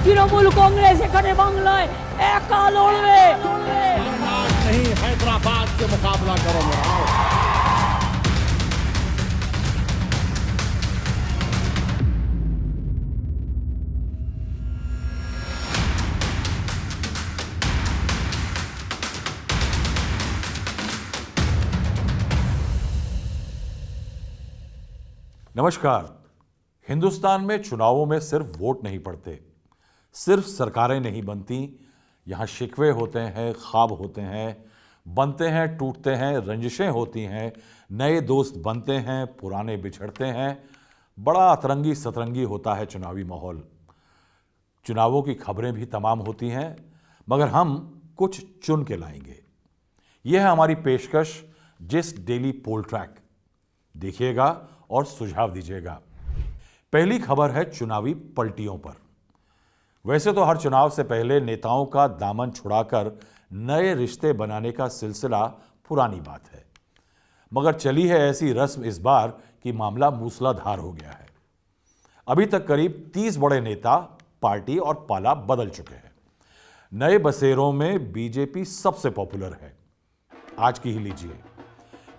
তৃণমূল কংগ্রেস এখানে বাংলায় একা লড়বে। नहीं हैदराबाद से मुकाबला करोगे। नमस्कार। हिंदुस्तान में चुनावों में सिर्फ वोट नहीं पड़ते, सिर्फ सरकारें नहीं बनती। यहाँ शिकवे होते हैं, ख्वाब होते हैं, बनते हैं, टूटते हैं, रंजिशें होती हैं, नए दोस्त बनते हैं, पुराने बिछड़ते हैं। बड़ा अतरंगी सतरंगी होता है चुनावी माहौल। चुनावों की खबरें भी तमाम होती हैं, मगर हम कुछ चुन के लाएंगे। यह है हमारी पेशकश जिस डेली पोल ट्रैक। देखिएगा और सुझाव दीजिएगा। पहली खबर है चुनावी पलटियों पर। वैसे तो हर चुनाव से पहले नेताओं का दामन छुड़ाकर नए रिश्ते बनाने का सिलसिला पुरानी बात है, मगर चली है ऐसी रस्म इस बार कि मामला मूसलाधार हो गया है। अभी तक करीब 30 बड़े नेता, पार्टी और पाला बदल चुके हैं। नए बसेरों में बीजेपी सबसे पॉपुलर है। आज की ही लीजिए।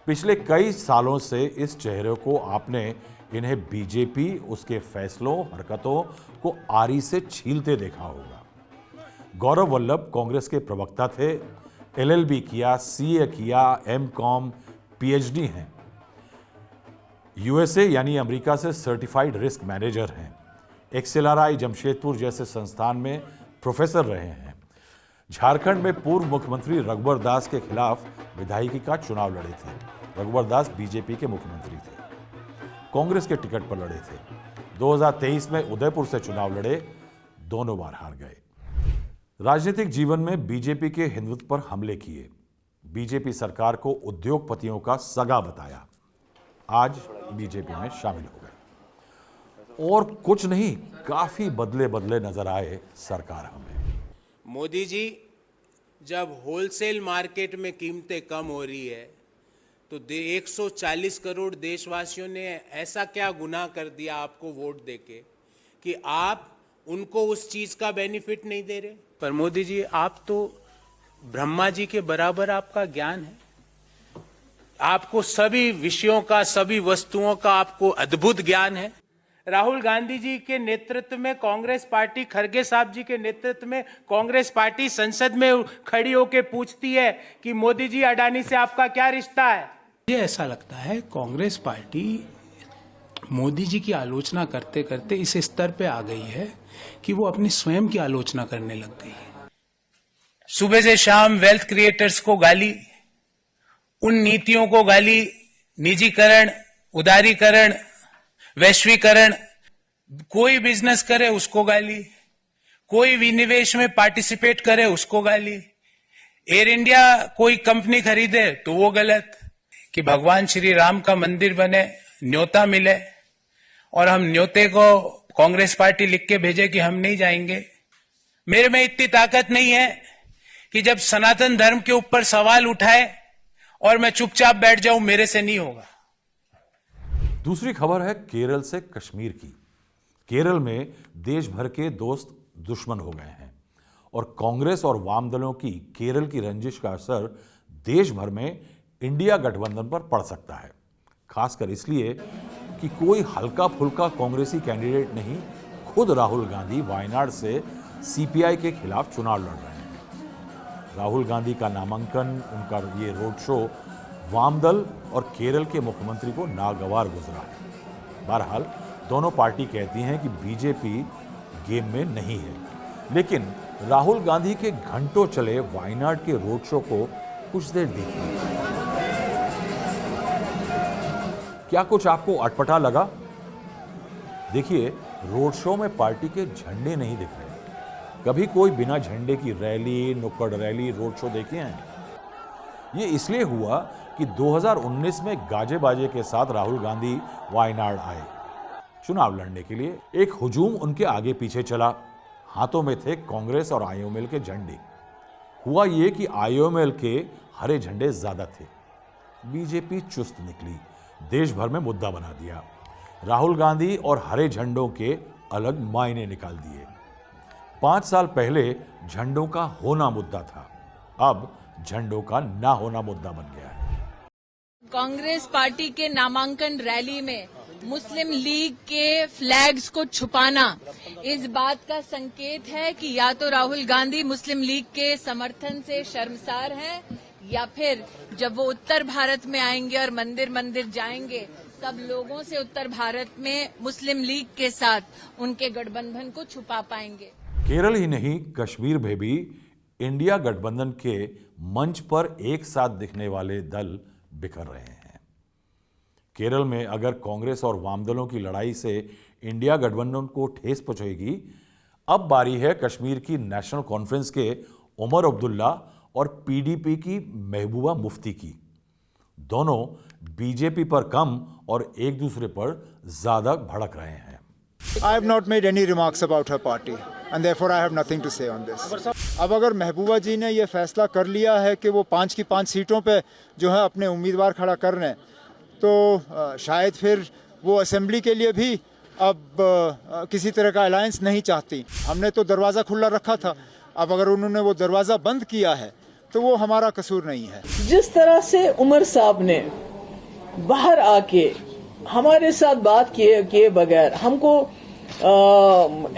पिछले कई सालों से इस चेहरे को आपने इन्हें बीजेपी उसके फैसलों, हरकतों को आरी से छीलते देखा होगा। गौरव वल्लभ कांग्रेस के प्रवक्ता थे, एलएलबी किया, सीए किया, एमकॉम, पीएचडी हैं। यूएसए यानी अमेरिका से सर्टिफाइड रिस्क मैनेजर हैं। एक्सएलआरआई जमशेदपुर जैसे संस्थान में प्रोफेसर रहे हैं। झारखंड में पूर्व मुख्यमंत्री रघुवर दास के खिलाफ विधायकी का चुनाव लड़े थे। रघुवर दास बीजेपी के मुख्यमंत्री थे, कांग्रेस के टिकट पर लड़े थे। 2023 में उदयपुर से चुनाव लड़े, दोनों बार हार गए। राजनीतिक जीवन में बीजेपी के हिंदुत्व पर हमले किए, बीजेपी सरकार को उद्योगपतियों का सगा बताया, आज बीजेपी में शामिल हो गए। और कुछ नहीं, काफी बदले बदले नजर आए सरकार हमें। मोदी जी, जब होलसेल मार्केट में कीमतें कम हो रही है तो 140 करोड़ देशवासियों ने ऐसा क्या गुनाह कर दिया आपको वोट देके कि आप उनको उस चीज का बेनिफिट नहीं दे रहे? पर मोदी जी, आप तो ब्रह्मा जी के बराबर आपका ज्ञान है। आपको सभी विषयों का, सभी वस्तुओं का आपको अद्भुत ज्ञान है। राहुल गांधी जी के नेतृत्व में कांग्रेस पार्टी, खड़गे साहब जी के नेतृत्व में कांग्रेस पार्टी संसद में खड़ी होकर पूछती है कि मोदी जी, अडानी से आपका क्या रिश्ता है? मुझे ऐसा लगता है कांग्रेस पार्टी मोदी जी की आलोचना करते करते इस स्तर पे आ गई है कि वो अपनी स्वयं की आलोचना करने लग गई है। सुबह से शाम वेल्थ क्रिएटर्स को गाली, उन नीतियों को गाली, निजीकरण, उदारीकरण, वैश्वीकरण, कोई बिजनेस करे उसको गाली, कोई विनिवेश में पार्टिसिपेट करे उसको गाली, एयर इंडिया कोई कंपनी खरीदे तो वो गलत, कि भगवान श्री राम का मंदिर बने, न्योता मिले और हम न्योते को कांग्रेस पार्टी लिख के भेजे कि हम नहीं जाएंगे। मेरे में इतनी ताकत नहीं है कि जब सनातन धर्म के ऊपर सवाल उठाए और मैं चुपचाप बैठ जाऊं, मेरे से नहीं होगा। दूसरी खबर है केरल से कश्मीर की। केरल में देश भर के दोस्त दुश्मन हो गए हैं और कांग्रेस और वाम दलों की केरल की रंजिश का असर देश भर में इंडिया गठबंधन पर पड़ सकता है। खासकर इसलिए कि कोई हल्का फुल्का कांग्रेसी कैंडिडेट नहीं, खुद राहुल गांधी वायनाड से सीपीआई के खिलाफ चुनाव लड़ रहे हैं। राहुल गांधी का नामांकन, उनका ये रोड शो वामदल और केरल के मुख्यमंत्री को नागवार गुजरा है। बहरहाल दोनों पार्टी कहती हैं कि बीजेपी गेम में नहीं है, लेकिन राहुल गांधी के घंटों चले वायनाड के रोड शो को कुछ देर देखिए। क्या कुछ आपको अटपटा लगा? देखिए, रोड शो में पार्टी के झंडे नहीं दिख रहे। कभी कोई बिना झंडे की रैली, नुक्कड़ रैली, रोड शो देखे हैं? ये इसलिए हुआ कि 2019 में गाजे बाजे के साथ राहुल गांधी वायनाड आए चुनाव लड़ने के लिए। एक हुजूम उनके आगे पीछे चला, हाथों में थे कांग्रेस और आईओएमएल के झंडे। हुआ ये कि आईओएमएल के हरे झंडे ज्यादा थे। बीजेपी चुस्त निकली, देश भर में मुद्दा बना दिया। राहुल गांधी और हरे झंडों के अलग मायने निकाल दिए। 5 साल पहले झंडों का होना मुद्दा था, अब झंडों का ना होना मुद्दा बन गया है। कांग्रेस पार्टी के नामांकन रैली में मुस्लिम लीग के फ्लैग्स को छुपाना इस बात का संकेत है कि या तो राहुल गांधी मुस्लिम लीग के समर्थन से शर्मसार हैं, या फिर जब वो उत्तर भारत में आएंगे और मंदिर मंदिर जाएंगे तब लोगों से उत्तर भारत में मुस्लिम लीग के साथ उनके गठबंधन को छुपा पाएंगे। केरल ही नहीं, कश्मीर में भी इंडिया गठबंधन के मंच पर एक साथ दिखने वाले दल बिखर रहे हैं। केरल में अगर कांग्रेस और वामदलों की लड़ाई से इंडिया गठबंधन को ठेस पहुंचेगी, अब बारी है कश्मीर की नेशनल कॉन्फ्रेंस के उमर अब्दुल्ला और पीडीपी की महबूबा मुफ्ती की। दोनों बीजेपी पर कम और एक दूसरे पर ज्यादा भड़क रहे हैं। I have not made any remarks about her party and therefore I have nothing to say on this. अब अगर महबूबा जी ने ये फैसला कर लिया है कि वो 5 की 5 सीटों पे जो है अपने उम्मीदवार खड़ा कर रहे हैं, तो शायद फिर वो असेंबली के लिए भी अब किसी तरह का अलायंस नहीं चाहती। हमने तो दरवाज़ा खुला रखा था, अब अगर उन्होंने वो दरवाज़ा बंद किया है तो वो हमारा कसूर नहीं है। जिस तरह से उमर साहब ने बाहर आके हमारे साथ बात किए बगैर, हमको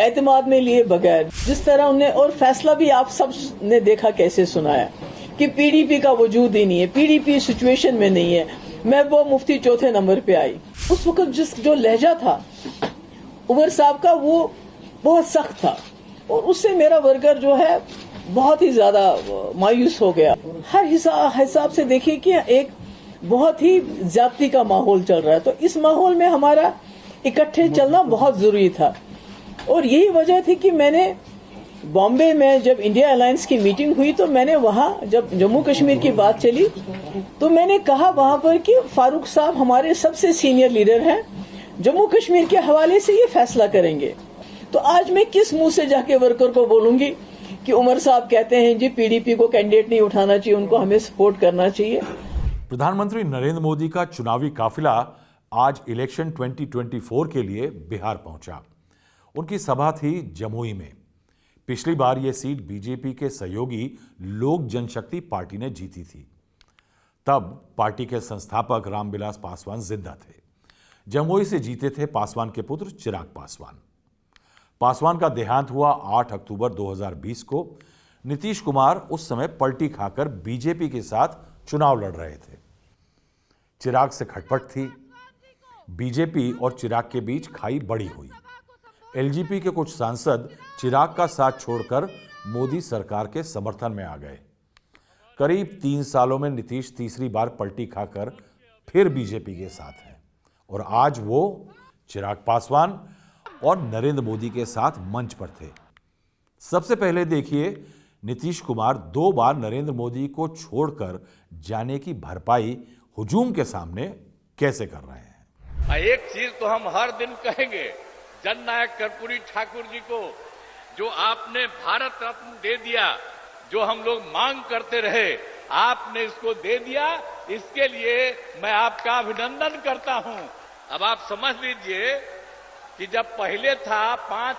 एतमाद में लिए बगैर, जिस तरह उन्हें, और फैसला भी आप सब ने देखा कैसे सुनाया कि पीडीपी का वजूद ही नहीं है, पीडीपी सिचुएशन में नहीं है, महबूबा मुफ्ती चौथे नंबर पे आई। उस वक्त जो लहजा था उमर साहब का वो बहुत सख्त था और उससे मेरा वर्कर जो है बहुत ही ज्यादा मायूस हो गया। हर हिसाब से देखिए कि एक बहुत ही ज्यादती का माहौल चल रहा है, तो इस माहौल में हमारा इकट्ठे चलना बहुत जरूरी था। और यही वजह थी कि मैंने बॉम्बे में जब इंडिया अलायंस की मीटिंग हुई तो मैंने वहां जब जम्मू कश्मीर की बात चली तो मैंने कहा वहां पर कि फारूक साहब हमारे सबसे सीनियर लीडर हैं, जम्मू कश्मीर के हवाले से ये फैसला करेंगे। तो आज मैं किस मुंह से जाके वर्कर को बोलूंगी कि उमर साहब कहते हैं जी पीडीपी को कैंडिडेट नहीं उठाना चाहिए, उनको हमें सपोर्ट करना चाहिए। प्रधानमंत्री नरेंद्र मोदी का चुनावी काफिला आज इलेक्शन 2024 के लिए बिहार पहुंचा। उनकी सभा थी जमुई में। पिछली बार यह सीट बीजेपी के सहयोगी लोक जनशक्ति पार्टी ने जीती थी। तब पार्टी के संस्थापक रामविलास पासवान जिंदा थे। जमुई से जीते थे पासवान के पुत्र चिराग पासवान। पासवान का देहांत हुआ 8 अक्टूबर 2020 को। नीतीश कुमार उस समय पलटी खाकर बीजेपी के साथ चुनाव लड़ रहे थे। चिराग से खटपट थी। बीजेपी और चिराग के बीच खाई बड़ी हुई। एलजेपी के कुछ सांसद चिराग का साथ छोड़कर मोदी सरकार के समर्थन में आ गए। करीब 3 सालों में नीतीश तीसरी बार पलटी खाकर फिर बीजेपी के साथ हैं और आज वो चिराग पासवान और नरेंद्र मोदी के साथ मंच पर थे। सबसे पहले देखिए नीतीश कुमार 2 बार नरेंद्र मोदी को छोड़कर जाने की भरपाई हुजूम के सामने कैसे कर रहे हैं। एक चीज तो हम हर दिन कहेंगे, जननायक कर्पूरी ठाकुर जी को जो आपने भारत रत्न दे दिया, जो हम लोग मांग करते रहे, आपने इसको दे दिया, इसके लिए मैं आपका अभिनंदन करता हूं। अब आप समझ लीजिए कि जब पहले था 5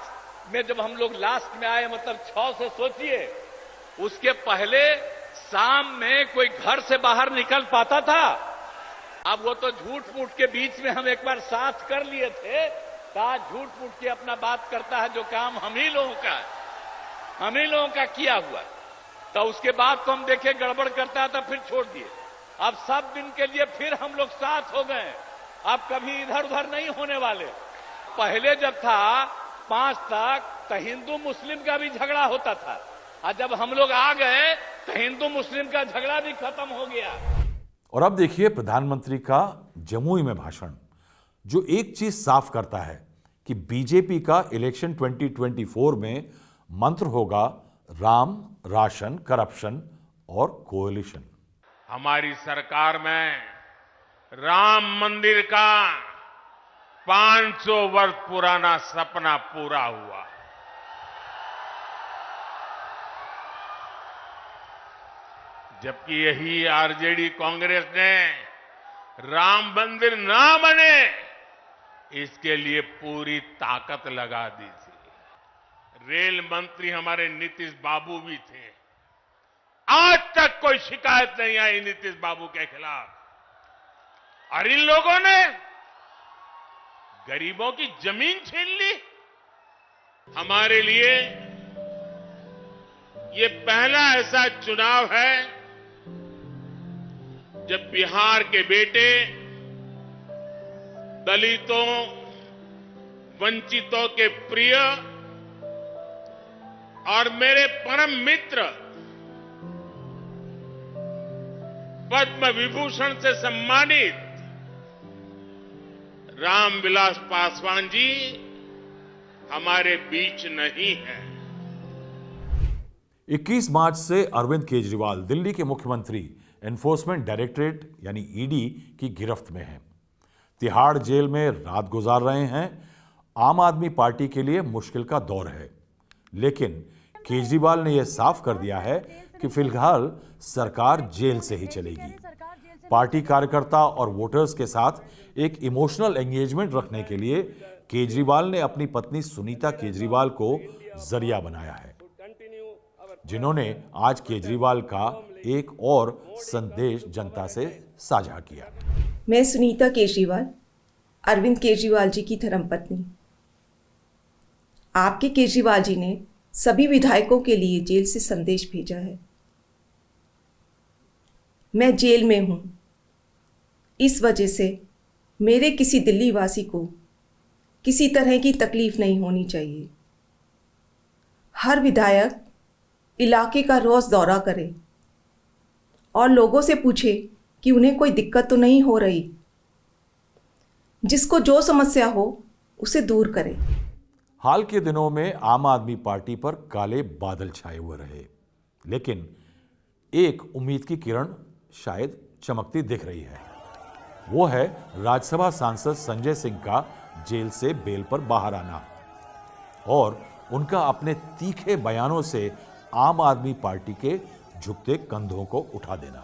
में जब हम लोग लास्ट में आए, मतलब 6 से सोचिए, उसके पहले शाम में कोई घर से बाहर निकल पाता था। अब वो तो झूठ मूठ के बीच में हम एक बार साथ कर लिए थे, आज झूठ मूठ के अपना बात करता है जो काम हम ही लोगों का किया हुआ। तो उसके बाद तो हम देखे गड़बड़ करता था, फिर छोड़ दिए। अब सब दिन के लिए फिर हम लोग साथ हो गए, अब कभी इधर उधर नहीं होने वाले। पहले जब था 5 तक तो हिंदू मुस्लिम का भी झगड़ा होता था, और जब हम लोग आ गए तो हिंदू मुस्लिम का झगड़ा भी खत्म हो गया। और अब देखिए प्रधानमंत्री का जमुई में भाषण, जो एक चीज साफ करता है कि बीजेपी का इलेक्शन 2024 में मंत्र होगा राम, राशन, करप्शन और कोएलिशन। हमारी सरकार में राम मंदिर का 500 वर्ष पुराना सपना पूरा हुआ। जबकि यही आरजेडी कांग्रेस ने राम मंदिर ना बने इसके लिए पूरी ताकत लगा दी थी। रेल मंत्री हमारे नीतीश बाबू भी थे। आज तक कोई शिकायत नहीं आई नीतीश बाबू के खिलाफ। और इन लोगों ने गरीबों की जमीन छीन ली। हमारे लिए ये पहला ऐसा चुनाव है जब बिहार के बेटे दलितों, वंचितों के प्रिय और मेरे परम मित्र पद्म विभूषण से सम्मानित रामविलास पासवान जी हमारे बीच नहीं है। 21 मार्च से अरविंद केजरीवाल दिल्ली के मुख्यमंत्री एनफोर्समेंट डायरेक्टरेट यानी ईडी की गिरफ्त में हैं। तिहाड़ जेल में रात गुजार रहे हैं। आम आदमी पार्टी के लिए मुश्किल का दौर है, लेकिन केजरीवाल ने यह साफ कर दिया है कि फिलहाल सरकार जेल से ही चलेगी। पार्टी कार्यकर्ता और वोटर्स के साथ एक इमोशनल एंगेजमेंट रखने के लिए केजरीवाल ने अपनी पत्नी सुनीता केजरीवाल को जरिया बनाया है, जिन्होंने आज केजरीवाल का एक और संदेश जनता से साझा किया। मैं सुनीता केजरीवाल, अरविंद केजरीवाल जी की धर्मपत्नी। आपके केजरीवाल जी ने सभी विधायकों के लिए जेल से संदेश भेजा है। मैं जेल में हूं, इस वजह से मेरे किसी दिल्ली वासी को किसी तरह की तकलीफ नहीं होनी चाहिए। हर विधायक इलाके का रोज दौरा करे और लोगों से पूछे कि उन्हें कोई दिक्कत तो नहीं हो रही। जिसको जो समस्या हो उसे दूर करे। हाल के दिनों में आम आदमी पार्टी पर काले बादल छाए हुए रहे, लेकिन एक उम्मीद की किरण शायद चमकती दिख रही है। वो है राज्यसभा सांसद संजय सिंह का जेल से बेल पर बाहर आना और उनका अपने तीखे बयानों से आम आदमी पार्टी के झुकते कंधों को उठा देना।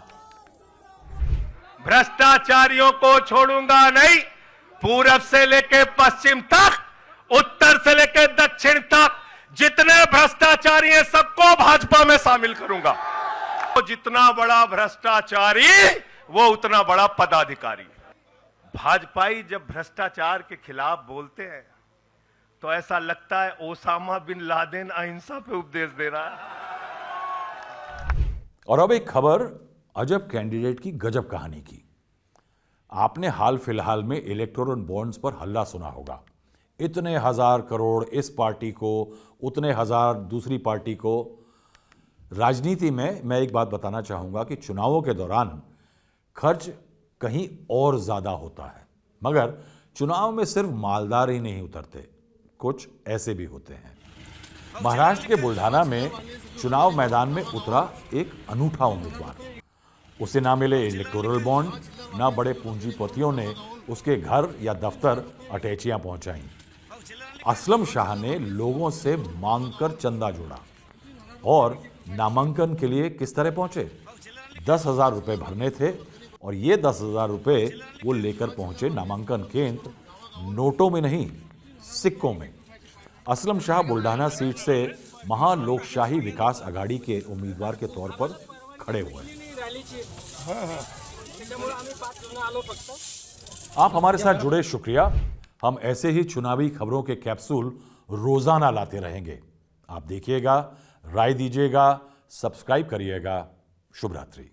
भ्रष्टाचारियों को छोड़ूंगा नहीं, पूरब से लेकर पश्चिम तक, उत्तर से लेकर दक्षिण तक जितने भ्रष्टाचारी हैं सबको भाजपा में शामिल करूंगा। तो जितना बड़ा भ्रष्टाचारी वो उतना बड़ा पदाधिकारी। भाजपाई जब भ्रष्टाचार के खिलाफ बोलते हैं तो ऐसा लगता है ओसामा बिन लादेन अहिंसा पे उपदेश दे रहा है। और अब एक खबर अजब कैंडिडेट की गजब कहानी की। आपने हाल फिलहाल में इलेक्टोरल बॉन्ड्स पर हल्ला सुना होगा। इतने हजार करोड़ इस पार्टी को, उतने हजार दूसरी पार्टी को। राजनीति में मैं एक बात बताना चाहूंगा कि चुनावों के दौरान खर्च कहीं और ज्यादा होता है, मगर चुनाव में सिर्फ मालदार ही नहीं उतरते, कुछ ऐसे भी होते हैं। महाराष्ट्र के बुल्ढाना में चुनाव मैदान में उतरा एक अनूठा उम्मीदवार। उसे ना मिले इलेक्टोरल बॉन्ड, ना बड़े पूंजीपतियों ने उसके घर या दफ्तर अटैचियां पहुंचाई। असलम शाह ने लोगों से मांगकर चंदा जोड़ा और नामांकन के लिए किस तरह पहुंचे। 10,000 रुपये भरने थे और ये 10,000 रुपये वो लेकर पहुंचे नामांकन केंद्र, नोटों में नहीं सिक्कों में। असलम शाह बुल्ढाना सीट से महालोकशाही विकास आघाड़ी के उम्मीदवार के तौर पर खड़े हुए हैं। आप हमारे साथ जुड़े शुक्रिया। हम ऐसे ही चुनावी खबरों के कैप्सूल रोजाना लाते रहेंगे। आप देखिएगा, राय दीजिएगा, सब्सक्राइब करिएगा। शुभ रात्रि।